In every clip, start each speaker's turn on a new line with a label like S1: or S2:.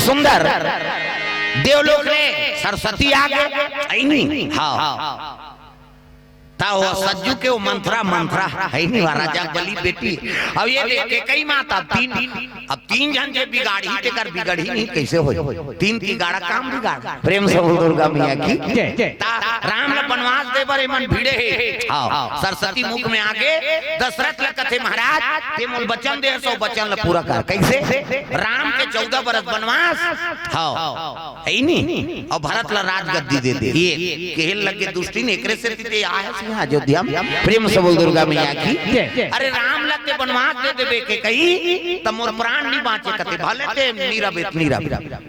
S1: सुंदर देवलोक रे सरस्वती आगे नहीं हाँ वो सज्जू के वो मंत्रा है नहीं राजा बली बेटी। अब ये देखे कई माता तीन जन जे बिगाड़ी तेकर बिगड़ी नहीं कैसे हो तीन की गाड़ा काम बिगाड़ प्रेम से बोल दुर्गा मैया की राम ल वनवास दे पर मन भिड़े हां सरस्वती मुख में आगे दशरथ ल कथे महाराज ते मोल वचन दे सो वचन ल पूरा कर कैसे राम के 14 बरस वनवास हां है नहीं और भरत ल राजगद्दी दे दे ये केहल लगे दुष्टी ने एकरे से ते आया अयोध्या प्रेम से बोल दुर्गा मैया की। अरे राम लगे वनवास दे देबे के कही त मोर प्राण नहीं बाचे कते भले ते नीरा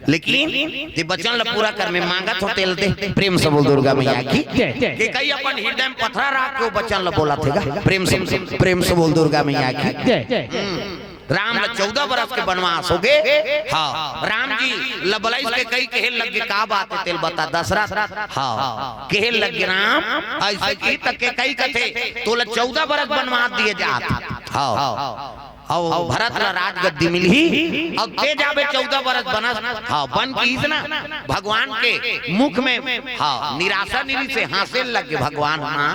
S1: लेकिन ये वचन ल पूरा कर में मांगत हो तेल दे प्रेम से बोल दुर्गा मैया की के कई अपन हृदय में पत्थर रख के वचन ल बोला थेगा प्रेम से बोल दुर्गा मैया की। राम 14 बरस के वनवास हो गए हाँ राम जी लबलाई के कई कहल लगे का बात है तेल बता दशरथ हाँ कहल लगे राम ऐसे की तक के कई कथे तो 14 बरस वनवास दिए जात हाँ और भरत ला राजगद्दी मिली और ते जाबे 14 बरस बनस हाँ बन कीज ना भगवान के मुख में हाँ निराशा निरी से हासिल लगे भगवान हाँ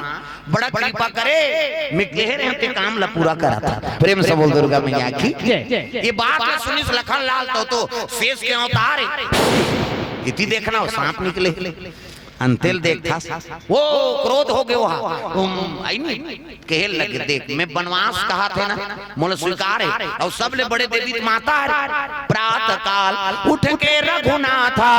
S1: बड़ा कृपा करे मैं कह रहे हैं काम ला पूरा करा था प्रेम से बोल दुर्गा मैया की। ये बात सुनी लखन लाल तो शेष के अवतार इति देखना हो सांप निकले अंतेल देखा वो क्रोध हो गए वहां कहल लगे देख मैं वनवास कहा थे ना मोल स्वीकार है और सबले बड़े देवी माता है प्रातः काल उठ के रघुनाथा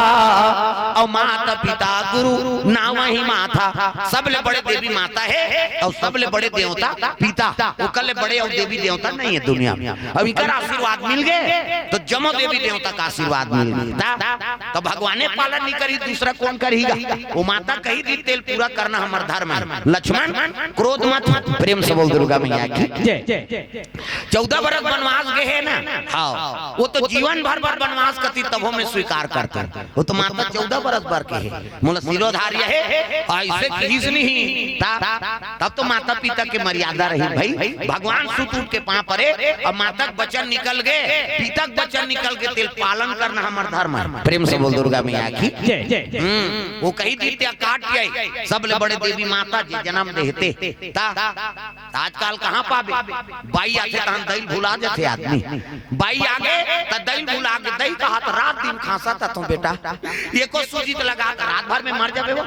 S1: और माता पिता गुरु ना वही माता सबले बड़े देवी माता है और सबले बड़े देवता पिता वो कल बड़े और देवी देवता नहीं है दुनिया में। अब इनका आशीर्वाद मिल गए तो जमो देवी देवता का आशीर्वाद मिल गया तो भगवान पालन नहीं करी दूसरा कौन करेगा वो माता कही दी तेल पूरा करना हमार धर्म है। लक्ष्मण क्रोध मत प्रेम से बोल दुर्गा मैया की। 14 बरस वनवास गए है ना हाँ वो तो जीवन भर वनवास करती तब में स्वीकार करते वो तो माता 14 बरस भर के है मोला सिरोधार्य है ऐसे किस नहीं तब तो माता पिता के मर्यादा रही भाई भगवान सुत उठ के पांव पड़े और माता बचन निकल गए पिता बचन निकल के तेल पालन करना हमार धर्म है। प्रेम से बोल दुर्गा मैया की। वो कही दी काट के सबले बड़े देवी माता जी जन्म देते आजकल कहाँ पावे बाई आते तहन दही भुला जाते आदमी बाई आगे तो दही भुला के दही का हाथ रात दिन खांसा था तुम बेटा ये को सूजित लगा कर रात भर में मर जावे वो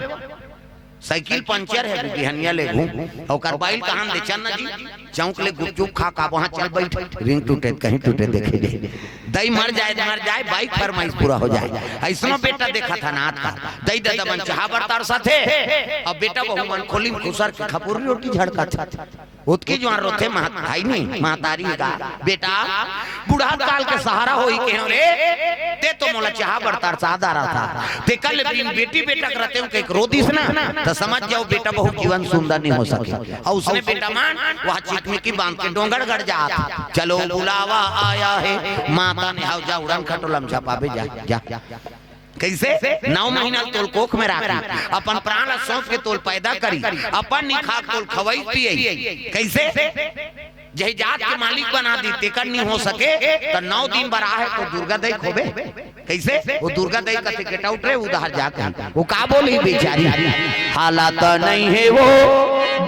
S1: साइकिल पंचर है बिहनिया ले घूम और करबाइल कहां दे चन्ना जी चौक ले गुपचुप खा का वहां चल बैठ रिंग टूटे कहीं टूटे देखे दही मर जाए बाइक फरमाइश पूरा हो जाए ऐसा बेटा देखा था नाथ का दही दादा मन चाह बरतार साथे अब बेटा बहु मन खोली खुसर के खपुर रोटी झड़का था उसकी जो रोथे भाई नहीं महतारी का बेटा बूढ़ा काल के सहारा होई के रे ते तो मोला चाह बरतार सादा रहा था ते कल बेटी बेटा करते हो एक रोदिस ना तो समझ जाओ बेटा बहुत जीवन सुंदर नहीं हो सके और उसने बेटा मान वहां चिकनी की बांध के डोंगर गड़ जा चलो बुलावा आया है माता ने हाउ जा उड़न खटोलम छपाबे जा कैसे 9 महीना तोल कोख में राखी अपन प्राण सौंप के तोल पैदा करी अपन निखा तोल खवई पिए कैसे जही जात के मालिक बना दी तेकर नहीं हो सके तो 9 दिन बरा है तो दुर्गा दई खोबे कैसे वो दुर्गा दई का टिकट आउट रे उधार जाके वो का बोली बेचारी हालात नहीं है वो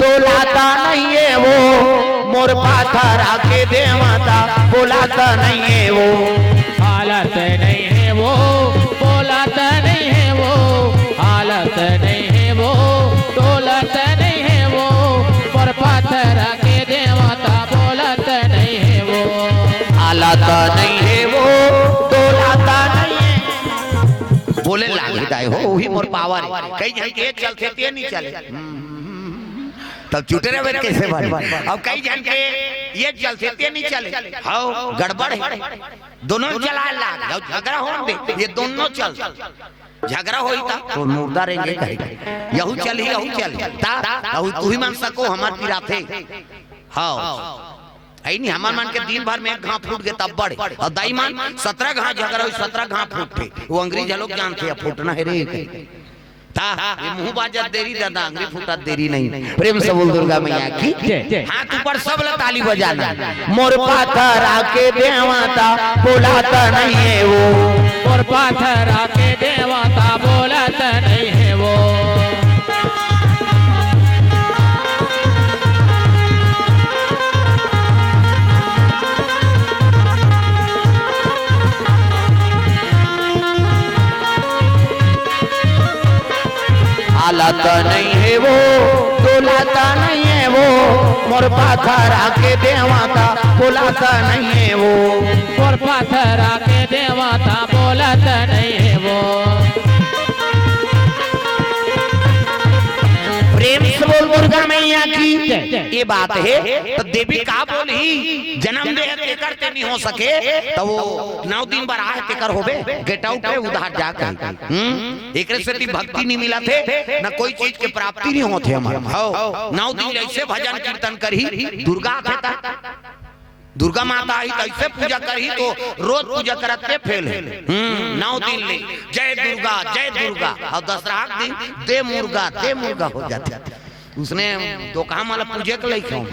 S1: डोलाता नहीं है वो मोर पाथर आके देवता बोलाता नहीं है वो
S2: हालत नहीं है वो बोलाता नहीं है वो हालत नहीं है वो डोलत नहीं है वो पर पाथर आके देवता बोलत नहीं है वो
S1: हालत नहीं है वो डोलाता नहीं है बोले लागे दाई हो वही मोर पावर कई जन के चलते ते नहीं चले तब चुटे रहे कैसे बने अब कई जन के ये चलते ते नहीं चले हां गड़बड़ है दोनों चला लाग झगड़ा हो दे ये दोनों चल झगड़ा होई था तो मुर्दा रहेंगे कहेगा यहू चल ता तू ही मान सको हमार पिरा थे हां आई नहीं हमार मान के दिन भर में एक घाव फूट गए तब बड़े और दाई मान 17 घाव झगड़ा हुई 17 घाव फूटे वो अंग्रेज लोग जानते हैं फूटना है रे ये मुंह बाजा देरी दादा अंग्रेज फूटा देरी नहीं प्रेम से बोल दुर्गा मैया की हाथ ऊपर सब ताली बजाना मोर पाथर आके देवता बोलाता नहीं है वो
S2: मोर
S1: हालत नहीं है वो, डोलाता नहीं है वो, मोर पाथर आके देवाता बोलाता नहीं है वो,
S2: मोर पाथर आके देवाता बोलत नहीं है वो।
S1: प्रेम से बोल दुर्गा मैया की ये बात है। तो देवी का बोली जन्म दे करते नहीं हो सके तो वो 9 दिन बार आए तेकर होबे गेट आउट है उधार जाकर एक से भक्ति नहीं मिला थे न कोई चीज के प्राप्ति नहीं होते हमारे। 9 दिन ऐसे भजन कीर्तन करी दुर्गा था दुर्गा माता आई तो ऐसे पूजा करी तो रोज पूजा करते फेल है। 9 दिन ले जय दुर्गा और 10वां दिन दे मुर्गा हो जाता। उसने तो कहा माला पूजे के लिए क्यों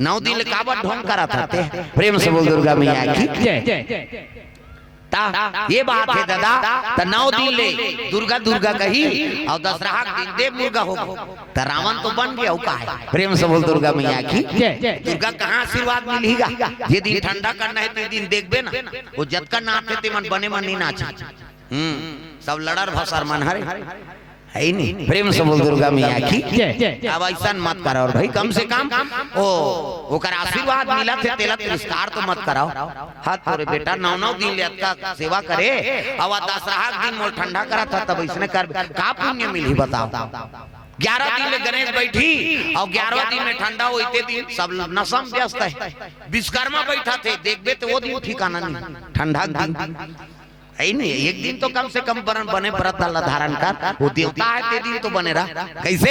S1: 9 दिन ले काबर ढोंग करा था। प्रेम से बोल दुर्गा मैया की ये बात है दादा। तो 9 दिन ले दुर्गा कही और 10वां दिन देव मुर्गा हो तो रावण तो बन गया का है। प्रेम से बोल दुर्गा मैया की दुर्गा कहाँ आशीर्वाद मिलेगा। ये दिन ठंडा करना है तो दिन देखबे ना वो जतका नाचे ते मन बने मन नहीं नाचे सब लड़र भसर मन हरे है नहीं। प्रेम से बोल दुर्गा मैया की अब ऐसा मत करो और भाई कम से कम ओ ओकर आशीर्वाद मिला थे तेला तिरस्कार तो मत कराओ। हाथ तोरे बेटा 9 दिन ले का सेवा करे और 10वां दिन मोल ठंडा करा था तब इसने कर का पुण्य मिली बताओ। 11 दिन ले गणेश बैठी और 11वां दिन में ठंडा होते दिन सब नशम व्यस्त है। विश्वकर्मा बैठा थे देखबे तो वो दिन ठिकाना नहीं ठंडा दिन है नहीं। एक दिन तो कम से कम बने व्रत धारण कर वो देवता है ते दिन तो बने रहा कैसे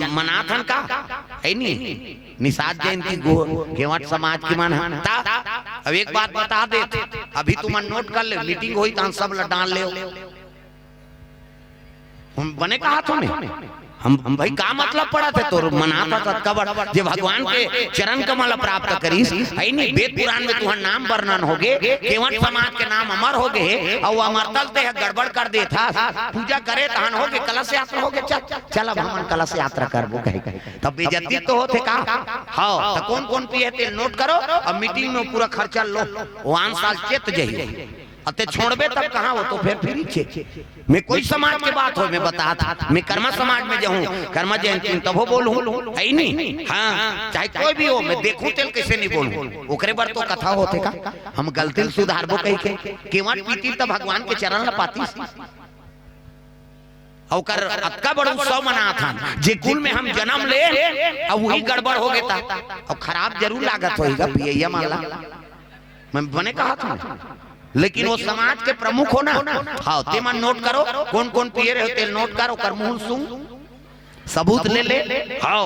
S1: मनाथन का है नहीं निषाद जयंती केवट समाज की मन। अब एक बात बता दे अभी तुम नोट कर ले मीटिंग हुई तो सब डाल ले बने कहा तुम्हें हम भाई का मतलब पड़ा थे तो मनाता था कबर जे भगवान के चरण कमल प्राप्त करीस है नहीं। वेद पुराण में तुहर नाम वर्णन हो गे केवट समाज के नाम अमर हो गए और अमरतल ते गड़बड़ कर दे था पूजा करे तहन हो गए कलश यात्रा हो गए चल अब हम कलश यात्रा करबो कहे तब बेइज्जती तो होते का। हां तो कौन पिए ते नोट करो और मीटिंग में पूरा खर्चा लो 1 साल चेत जही अते छोड़बे तब कहाँ हो तो फिर छे मैं कोई समाज के बात हो मैं बता था मैं कर्मा समाज में जाऊं कर्मा जयंती तब हो बोलूं है नहीं। हाँ चाहे कोई भी हो मैं देखूं तेल कैसे नहीं बोलूं ओकरे बार तो कथा होते का हम गलती सुधारबो कह के केवट पीती तब भगवान के चरण ल पाती और अक्का बड़ उत्सव मना था जे कुल में हम जन्म ले और वही गड़बड़ हो गया था और खराब जरूर लागत होगा पिया माला मैं बने कहा था लेकिन वो समाज के प्रमुख हो ना। हाँ ते मन नोट करो कौन पिए रहे होते नोट करो कर मुंह सुन सबूत ले हाँ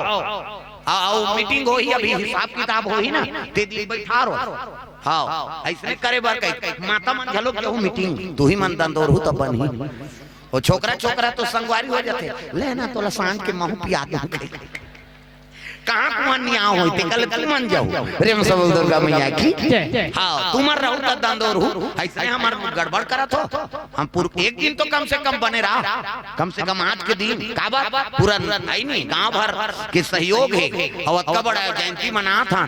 S1: आओ मीटिंग हो ही अभी हिसाब किताब हो ही ना ते दिन बैठा रहो। हाँ ऐसे करे बार कहीं माता मन झलो क्यों मीटिंग तू ही मन दंदोर हो तब बन ही वो छोकरा तो संगवारी हो जाते लेना तो सांझ के महू पिया कहाँ कुमानिया होते कल मन जाओ। प्रेम से बोल दुर्गा मैया की हाँ तुम्हार रहू तो दंदोर हूँ ऐसे हमार गड़बड़ करा तो हम एक दिन तो कम से कम बने रहा कम से कम आज के दिन काबा पूरा नहीं गांव भर के सहयोग है और बड़ा जयंती मना था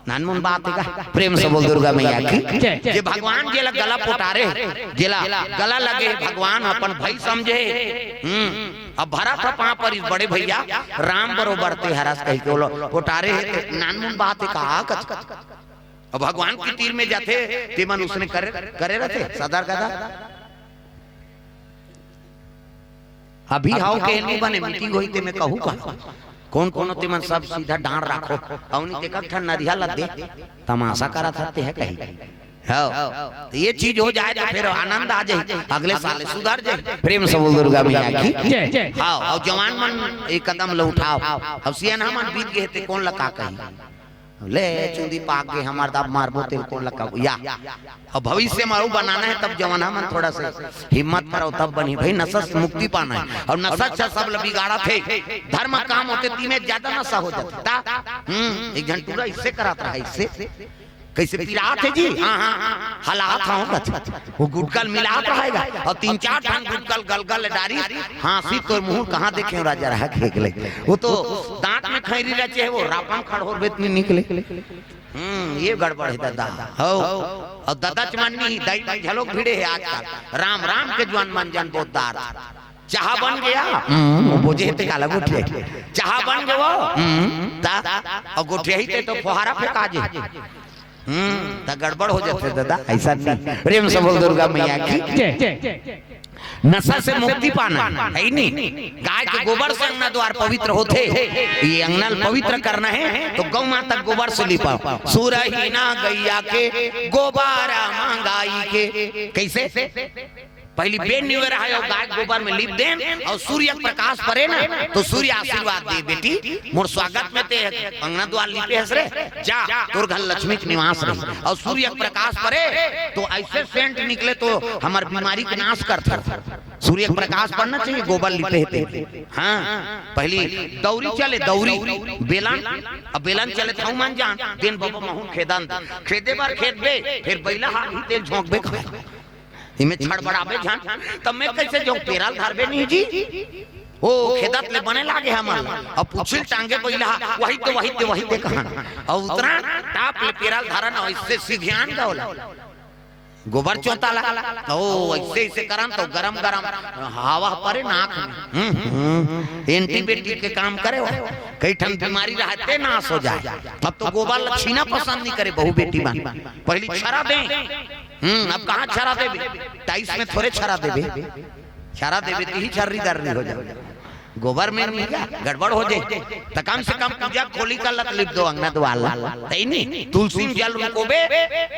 S1: नानमुन बात है का। प्रेम से बोल दुर्गा मैया की जे भगवान जेला गला पोटारे जेला गला लगे भगवान अपन भाई समझे अब भरा था वहां पर इस बड़े भैया राम बरोबर ते हरस कह के पोटारे नानमुन बात है का। अब भगवान की तीर में जाते ते मन उसने करे रहते सदर गदा अभी हाउ के नहीं बने मीटिंग होई ते मैं कहूं का कौन ते मन सब सीधा डांड राखो औनी ते कब ठन नरिया लग दे तमाशा करा थाते है कहीं तो ये चीज हो जाए तो फिर आनंद आ जाए अगले साल सुधर जाए। प्रेम से बोल दुर्गा मैया की हाँ और जवान मन एक कदम लो उठाओ अब सियाना मन बीत गए थे कौन लगा कहीं ले चुंदी पाक के हमार दाब मारबो तेल कौन लगा या अब भविष्य मारू बनाना है तब जवाना मन थोड़ा सा हिम्मत करो तब बनी भाई नशा से मुक्ति पाना है और नशा से सब बिगाड़ा थे धर्म काम होते तीन ज्यादा नशा हो जाता एक घंटा इससे कराता है इससे कैसे पिलात है जी हालात वो गुटकल मिलात रहेगा और 3-4 ठन गुटकल गलगल डारी हाँसी तो मुंह कहाँ देखे राजा रहा खेक ले वो तो दांत में खैरी रचे है वो रापन खड़ोर बेत में निकले ये गड़बड़ है दादा हो। और दादा चमानी दाई झलोक भिड़े है आजकल राम राम के जवान मन जन बोदार चाह बन गया वो बोझे ते काला गुठे चाह बन गयो ता और गुठे ही ते तो फुहारा फेंका जे ता गड़बड़ हो जाते दादा ऐसा नहीं। प्रेम से बोल दुर्गा मैया की नशा से मुक्ति पाना है नहीं। गाय के गोबर से अंगना द्वार पवित्र होते, ये अंगना पवित्र करना है तो गौ माता गोबर से लिपा। सुरहीना गैया के गोबारा मंगाई के कैसे पहली बेन निवेरा है और गाय गोबर में लिप देन और सूर्य प्रकाश पड़े ना तो सूर्य आशीर्वाद दे बेटी मोर स्वागत में ते अंगना द्वार लिपे हस रे जा तोर घर लक्ष्मी के निवास रहे और सूर्य प्रकाश पड़े तो ऐसे सेंट निकले तो हमार बीमारी के नाश करते। सूर्य प्रकाश पड़ना चाहिए गोबर लिपे थे। हाँ पहली दौरी चले दौरी बेलन अब बेलन चले था मान जान दिन बाबा महू खेदान खेदे बार खेद बे फिर बैला हाथ तेल झोंक बे इमे छड़बड़ाबे जान तब मैं कैसे जो पेराल धारबे नहीं जी ओ खेदत ले बने लागे हमन अब पुछिल टांगे बैला वही ते कहां और उतना टाप ले पेराल धारन ऐसे सिधियान गौला गोबर चौताला ओ ऐसे करन तो गरम गरम हवा परे नाक में एंटीबायोटिक के काम करे कई ठन बीमारी रहते नाश हो जाए। अब तो गोबर लक्षीना पसंद नहीं करे बहु बेटी बन पहली छरा दे अब कहाँ छरा देबे टाइस में थोड़े छरा देबे छरा देबे तो ही छर्री दर्री हो जाए गोबर में नहीं गड़बड़ हो जाए तो कम से कम पूजा खोली का लत लिप दो अंगना द्वाला नहीं तुलसी जल उनको बे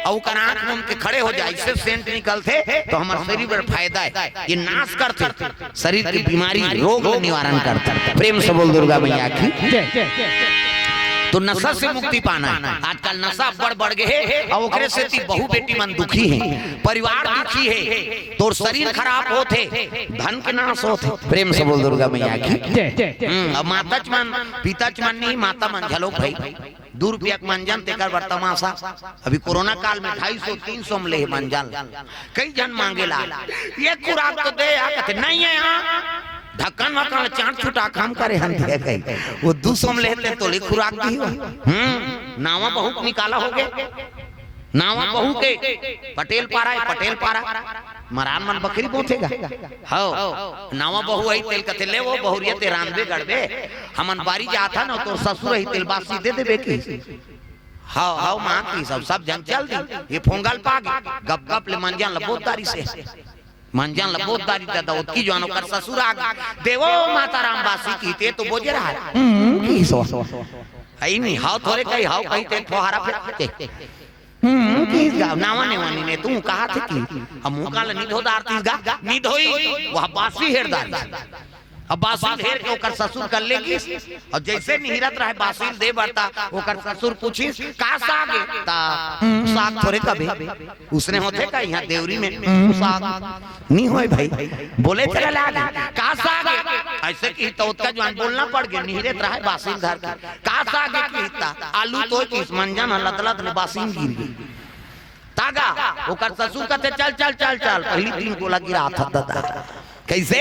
S1: और कनाक में उनके खड़े हो जाए इससे सेंट निकलते तो हमारे शरीर पर फायदा है ये नाश करते शरीर की बीमारी रोग निवारण करता। प्रेम से बोल दुर्गा मैया की। तो नशा से मुक्ति पाना है। आजकल नशा बढ़ गए और ओकरे से ती बहु बेटी मन दुखी है परिवार दुखी है तो शरीर खराब होते धन के नाश होते। प्रेम से बोल दुर्गा मैया की। अब माता मन पिता मन नहीं माता मन झलोक भाई ₹2 मंजन तेकर वर्तमासा अभी कोरोना काल में 250-300 में ले मंजन कई जन मांगेला ये खुराक तो दे कहते नहीं है यहाँ ढक्कन वक्कन चाट छुटा काम करे हम दे गए वो 200 में लेते तो ले खुराक दी नावा बहुत निकाला हो गए नावा बहू के पटेल पारा मरान मन बकरी पोथेगा हो नावा बहू आई तेल कते ले वो बहुरिया ते रांधबे गड़बे हमन बारी जाता ना तो ससुर ही तेल बासी दे देबे की हां मां की सब जन चल दी ये फोंगल पाग गप गप ले मंजन लबोदारी से मंजन लबोदारी दादा उत्की जवानों कर ससुर आ देवो माता राम बासी की ते तो बोझे रहा की सो आई नहीं हाउ थोड़े कहीं हाउ कहीं ते फुहारा फेंकते नावा ने वानी ने तू कहा थे कि हम मुकाल निधोदार तीसगा निधोई वह बासी हेरदार अब बासिल हेर के ओकर ससुर कर लेगी और जैसे निहिरत रहे बासिल दे बरता ओकर ससुर पूछी का सागे ता साग थोड़े कभी उसने होते का यहाँ देवरी में साग नहीं होए भाई बोले चला लागे का सागे ऐसे की तो उसका जवान बोलना पड़ गया निहिरत रहे बासिल धर का सागे की आलू तो किस मंजन लतलत ने बासिल गिर गई तागा ओकर ससुर कहते चल पहली 3 गोला गिरा था दादा कैसे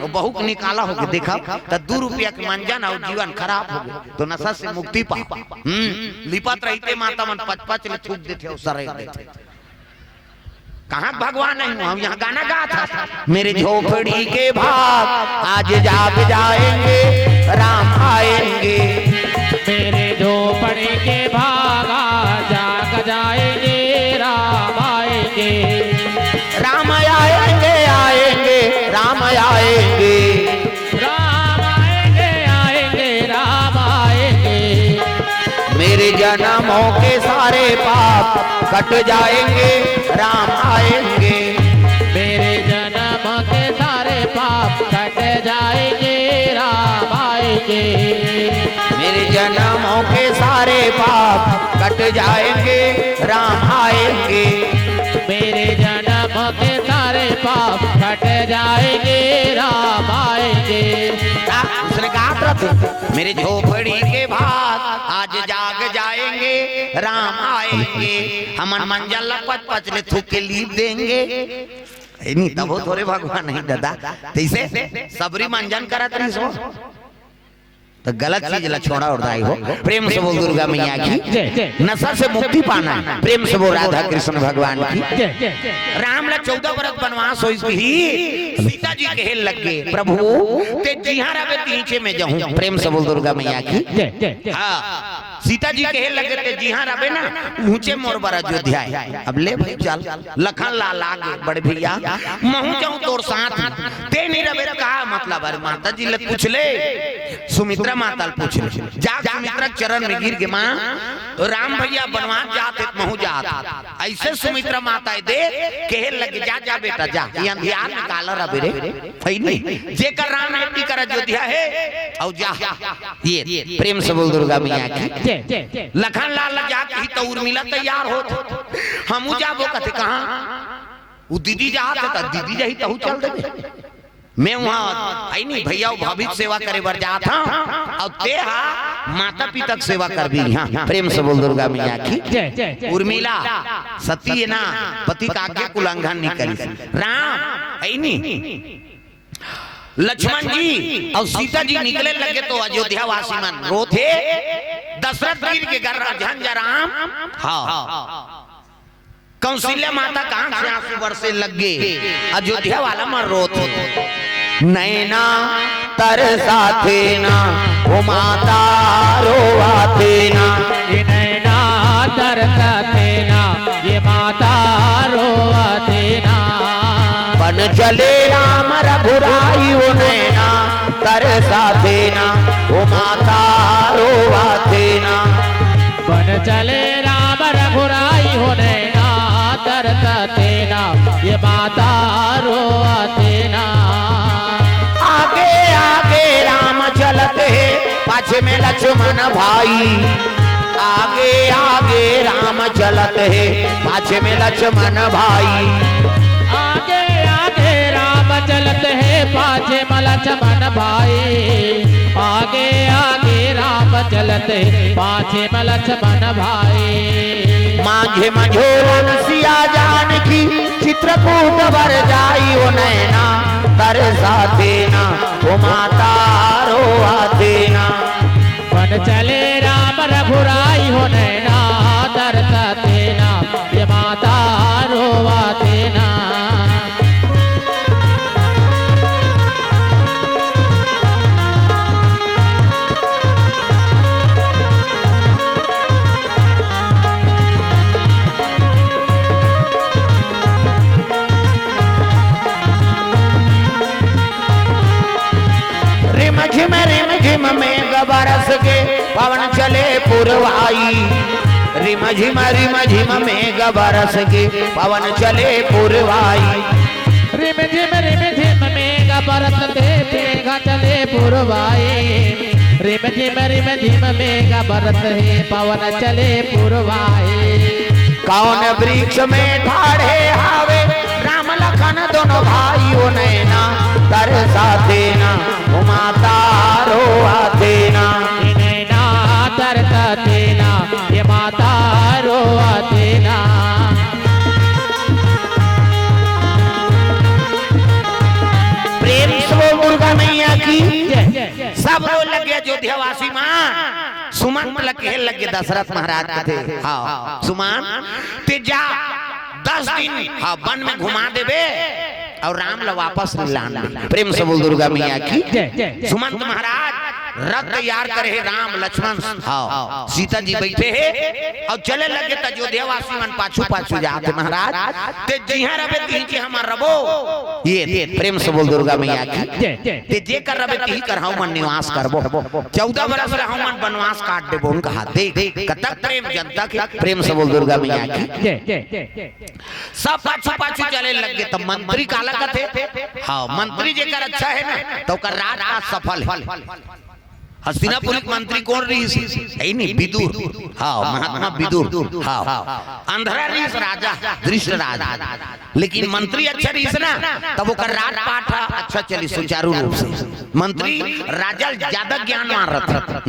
S1: वो बहुत निकाला हो गया देखा तो ₹2 के मंजन और जीवन खराब हो गया तो नशा से मुक्ति पा लिपत रहते माता मन 5-5 ले थूक देते और सरे देते कहाँ भगवान नहीं हम यहाँ गाना गा था मेरे झोपड़ी के भाग आज जाग जाएंगे राम आएंगे
S2: मेरे झोपड़ी के भाग आज जाग जाएंगे राम आएंगे
S1: राम आएंगे राम आएंगे
S2: राम आएंगे राम आएंगे
S1: मेरे जन्मों के सारे पाप कट जाएंगे राम आएंगे
S2: मेरे जन्म के सारे पाप कट जाएंगे राम आएंगे
S1: मेरे जन्मों के सारे पाप कट जाएंगे राम आएंगे
S2: मेरे जन्म के सारे पाप कट जाएंगे राम आएंगे।
S1: उसने कहा था मेरे झोपड़ी के भाग आज जाग जाएंगे राम आएंगे हम मंजल 5-5 ले थूक के लीप देंगे नहीं तब थोड़े भगवान नहीं दादा तैसे सबरी मंजन करत रही सो तो गलत चीज लछोड़ा और दाई हो। प्रेम से बोल दुर्गा मैया की। नशा से मुक्ति पाना है, प्रेम से बोल राधा कृष्ण भगवान की। राम ला 14 वर्ष वनवास हो ही सीता जी कहे लग गए प्रभु ते जिहां रवे तीचे में जाऊं। प्रेम से बोल दुर्गा मैया की। हाँ सीता जी कहे लगे ते जिहां रवे ना ऊंचे मोर बर अयोध्या है। अब ले भाई चल लखन लाल आगे बड़े भैया महू जाऊं तोर साथ ते नहीं रवे का मतलब। अरे माता जी ले पूछ ले, सुमित्रा माता पूछ ले, जा सुमित्रा चरण में गिर के मां राम भैया बनवास जाते महू जात। ऐसे सुमित्रा माता दे कहे लगे जा जा बेटा जा, ये अंधियार निकाल रवे रे है नहीं जेकर राम बेटी कर अयोध्या है और जा। ये प्रेम से बोल दुर्गा मैया की। लखन लाल जा के ही तो उर्मिला तैयार हो हम जाबो कथे कहां वो दीदी जा त दीदी जाही तहु चल देबे। मैं वहां आई नहीं भैया भाभी सेवा करे बर जात हां और ते हा माता पिता की सेवा कर भी। हां प्रेम से बोल दुर्गा मैया की। उर्मिला सती है ना, पति का आज्ञा को उल्लंघन नहीं करी। राम आई नहीं लक्ष्मण जी और सीता जी निकले लगे तो अयोध्या वासी मन रो थे। दशरथ वीर के घर झंझराम हाँ कौशल्या माता कहां से आंसू बरसे लगे। अयोध्या वाला मन रो थे। नैना तरसाते ना वो माता रोवाते ना,
S2: ये नैना तरसाते ना ये माता रोवाते ना।
S1: बन चले राम रघुराई वो नैना तरसाते ना वो माता रोवाते ना।
S2: बन चले राम रघुराई हो नैना तरसाते ना ये माता रोवाते ना।
S1: आगे आगे राम चलते पाछे में लक्ष्मण भाई। आगे आगे राम चलते पाछे में लक्ष्मण भाई।
S2: आगे आगे राम चलते हैं पाछे में लक्ष्मण भाई। आगे आगे राम चलते पाछे में लक्ष्मण भाई।
S1: मांझे मझोरन सिया जानकी चित्रकूट वर जाई वो नैना तरसाते ना वो माता रोवाते ना।
S2: बन चले राम रघुराई हो नैना तरसाते ना ये माता रोवाते ना।
S1: रिम झिम में गबरस के पवन चले पुरवाई। रिम झिम में गबरस के पवन चले पुरवाई।
S2: रिम झिम में गबरस के मेघ चले पुरवाई। रिम झिम में गबरस है पवन चले पुरवाई।
S1: कौन वृक्ष में ठाड़े हावे राम लखन दोनों भाई ओ नैना तरसाते ना वो माता रोवाते ना।
S2: नैना तरसाते ना ये माता रोवाते ना।
S1: प्रेम से दुर्गा मैया की। सब रो लगे अयोध्या वासी मां सुमन लगे दशरथ महाराज के थे। हाँ सुमन ते जा 10 दिन हाँ वन में घुमा देवे और राम ला वापस लान दे। प्रेम से बोल दुर्गा मैया की। सुमंत महाराज रथ तैयार करे है राम लक्ष्मण हाँ सीता जी बैठे है और चले लगे त अयोध्या वासी मन पाछू पाछू जाते महाराज ते जिहां रबे तीन के हमर रबो। ये प्रेम से बोल दुर्गा मैया की। ते जे कर रबे ती कर हम मन निवास करबो। 14 बरस रे हम मन वनवास काट देबो उनका हाथ देख कतक प्रेम जनता के। प्रेम से बोल दुर्गा मैया की। सब पाछू पाछू चले लगे तब मंत्री काला कथे हाँ मंत्री जेकर अच्छा है ना तो कर राज सफल है। हस्तिनापुर मंत्री कौन रही है नहीं विदुर हाँ महात्मा विदुर हाँ अंधरा रही राजा धृष्टराज। लेकिन मंत्री अच्छा रही ना तब वो कर राज पाठ अच्छा चली सुचारू रूप से। मंत्री राजा ज्यादा ज्ञान मान रहा था।